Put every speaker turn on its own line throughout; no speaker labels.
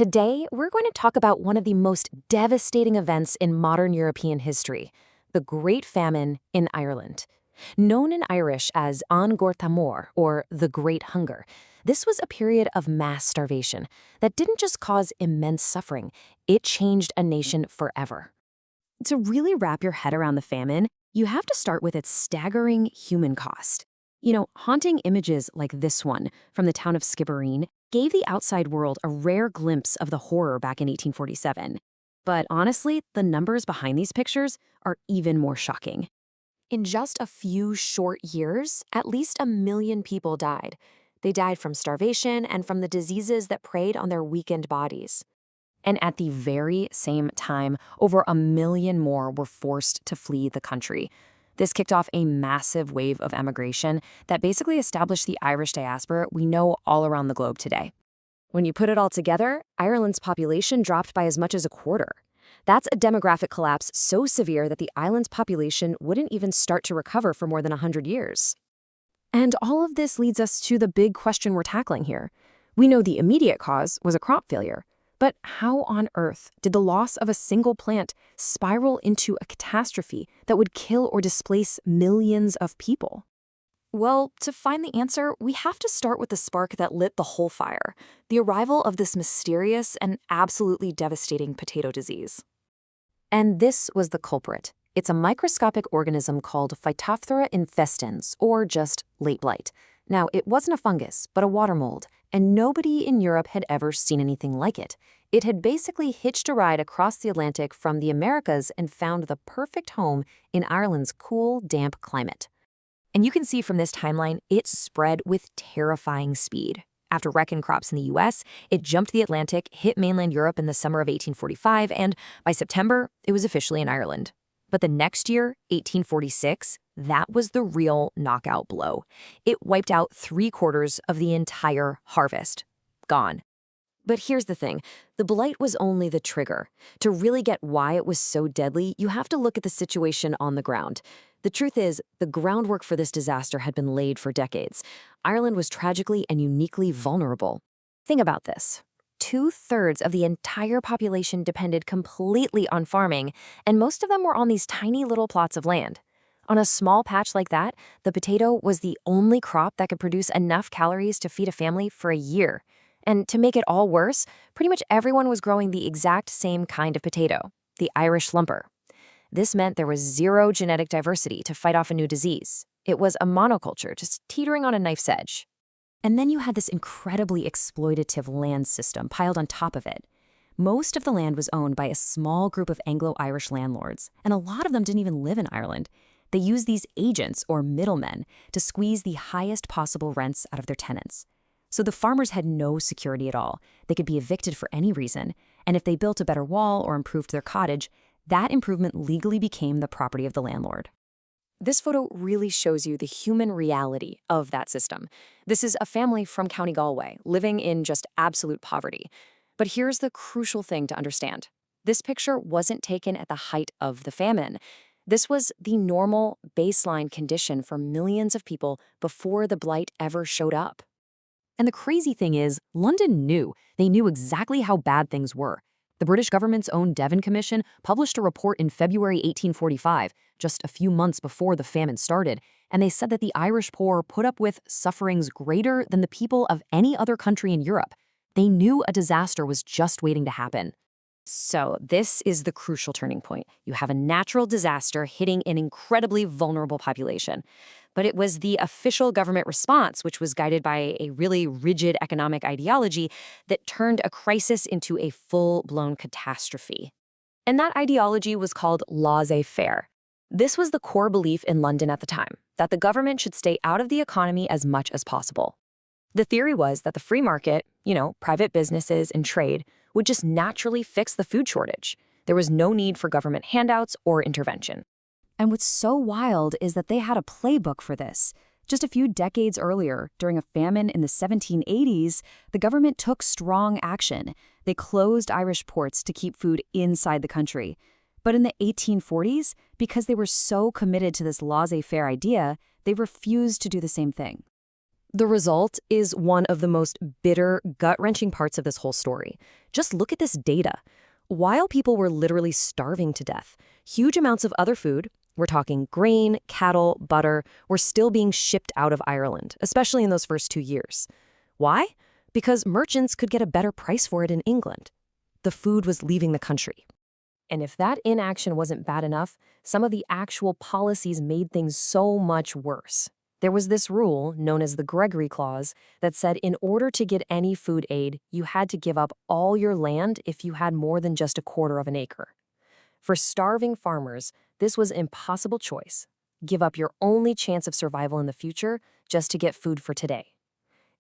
Today, we're going to talk about one of the most devastating events in modern European history, the Great Famine in Ireland. Known in Irish as An Gorta Mór, or the Great Hunger, this was a period of mass starvation that didn't just cause immense suffering, it changed a nation forever. To really wrap your head around the famine, you have to start with its staggering human cost. Haunting images like this one from the town of Skibbereen gave the outside world a rare glimpse of the horror back in 1847. But honestly, the numbers behind these pictures are even more shocking. In just a few short years, at least 1 million people died. They died from starvation and from the diseases that preyed on their weakened bodies. And at the very same time, over 1 million more were forced to flee the country. This kicked off a massive wave of emigration that basically established the Irish diaspora we know all around the globe today. When you put it all together, Ireland's population dropped by as much as a quarter. That's a demographic collapse so severe that the island's population wouldn't even start to recover for more than 100 years. And all of this leads us to the big question we're tackling here. We know the immediate cause was a crop failure. But how on earth did the loss of a single plant spiral into a catastrophe that would kill or displace millions of people? Well, to find the answer, we have to start with the spark that lit the whole fire, the arrival of this mysterious and absolutely devastating potato disease. And this was the culprit. It's a microscopic organism called Phytophthora infestans, or just late blight. Now, it wasn't a fungus, but a water mold, and nobody in Europe had ever seen anything like it. It had basically hitched a ride across the Atlantic from the Americas and found the perfect home in Ireland's cool, damp climate. And you can see from this timeline, it spread with terrifying speed. After wrecking crops in the US, it jumped the Atlantic, hit mainland Europe in the summer of 1845, and by September, it was officially in Ireland. But the next year, 1846, that was the real knockout blow. It wiped out 3/4 of the entire harvest. Gone. But here's the thing. The blight was only the trigger. To really get why it was so deadly, you have to look at the situation on the ground. The truth is, the groundwork for this disaster had been laid for decades. Ireland was tragically and uniquely vulnerable. Think about this. 2/3 of the entire population depended completely on farming, and most of them were on these tiny little plots of land. On a small patch like that, the potato was the only crop that could produce enough calories to feed a family for a year. And to make it all worse, pretty much everyone was growing the exact same kind of potato, the Irish lumper. This meant there was zero genetic diversity to fight off a new disease. It was a monoculture, just teetering on a knife's edge. And then you had this incredibly exploitative land system piled on top of it. Most of the land was owned by a small group of Anglo-Irish landlords, and a lot of them didn't even live in Ireland. They used these agents, or middlemen, to squeeze the highest possible rents out of their tenants. So the farmers had no security at all. They could be evicted for any reason, and if they built a better wall or improved their cottage, that improvement legally became the property of the landlord. This photo really shows you the human reality of that system. This is a family from County Galway, living in just absolute poverty. But here's the crucial thing to understand. This picture wasn't taken at the height of the famine. This was the normal baseline condition for millions of people before the blight ever showed up. And the crazy thing is, London knew. They knew exactly how bad things were. The British government's own Devon Commission published a report in February 1845, just a few months before the famine started, and they said that the Irish poor put up with sufferings greater than the people of any other country in Europe. They knew a disaster was just waiting to happen. So this is the crucial turning point. You have a natural disaster hitting an incredibly vulnerable population. But it was the official government response, which was guided by a really rigid economic ideology, that turned a crisis into a full-blown catastrophe. And that ideology was called Laissez-faire. This was the core belief in London at the time, that the government should stay out of the economy as much as possible. The theory was that the free market, private businesses and trade, would just naturally fix the food shortage. There was no need for government handouts or intervention. And what's so wild is that they had a playbook for this. Just a few decades earlier, during a famine in the 1780s, the government took strong action. They closed Irish ports to keep food inside the country. But in the 1840s, because they were so committed to this laissez-faire idea, they refused to do the same thing. The result is one of the most bitter, gut-wrenching parts of this whole story. Just look at this data. While people were literally starving to death, huge amounts of other food, we're talking grain, cattle, butter, were still being shipped out of Ireland, especially in those first 2 years. Why? Because merchants could get a better price for it in England. The food was leaving the country. And if that inaction wasn't bad enough, some of the actual policies made things so much worse. There was this rule, known as the Gregory Clause, that said in order to get any food aid, you had to give up all your land if you had more than just a quarter of an acre. For starving farmers, this was an impossible choice. Give up your only chance of survival in the future just to get food for today.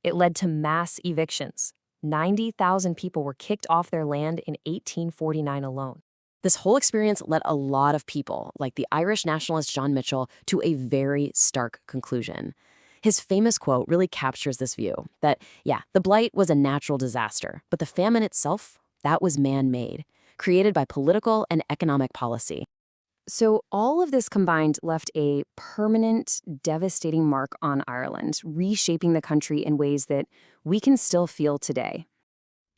It led to mass evictions. 90,000 people were kicked off their land in 1849 alone. This whole experience led a lot of people, like the Irish nationalist John Mitchell, to a very stark conclusion. His famous quote really captures this view, that, yeah, the blight was a natural disaster, but the famine itself, that was man-made, created by political and economic policy. So all of this combined left a permanent, devastating mark on Ireland, reshaping the country in ways that we can still feel today.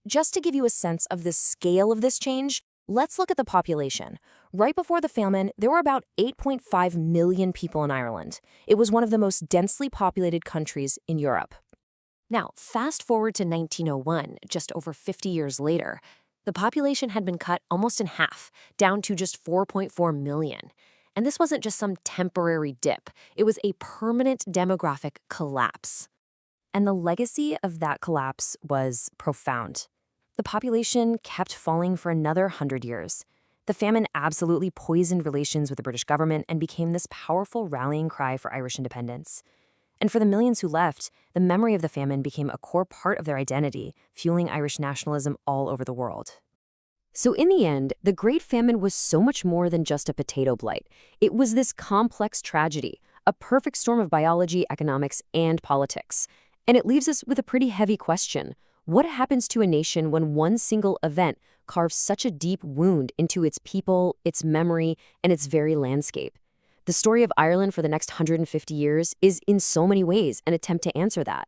Just to give you a sense of the scale of this change, let's look at the population. Right before the famine, there were about 8.5 million people in Ireland. It was one of the most densely populated countries in Europe. Now, fast forward to 1901, just over 50 years later, the population had been cut almost in half, down to just 4.4 million. And this wasn't just some temporary dip. It was a permanent demographic collapse. And the legacy of that collapse was profound. The population kept falling for another 100 years. The famine absolutely poisoned relations with the British government and became this powerful rallying cry for Irish independence. And for the millions who left, the memory of the famine became a core part of their identity, fueling Irish nationalism all over the world. So in the end, the Great Famine was so much more than just a potato blight. It was this complex tragedy, a perfect storm of biology, economics, and politics. And it leaves us with a pretty heavy question. What happens to a nation when one single event carves such a deep wound into its people, its memory, and its very landscape? The story of Ireland for the next 150 years is in so many ways an attempt to answer that.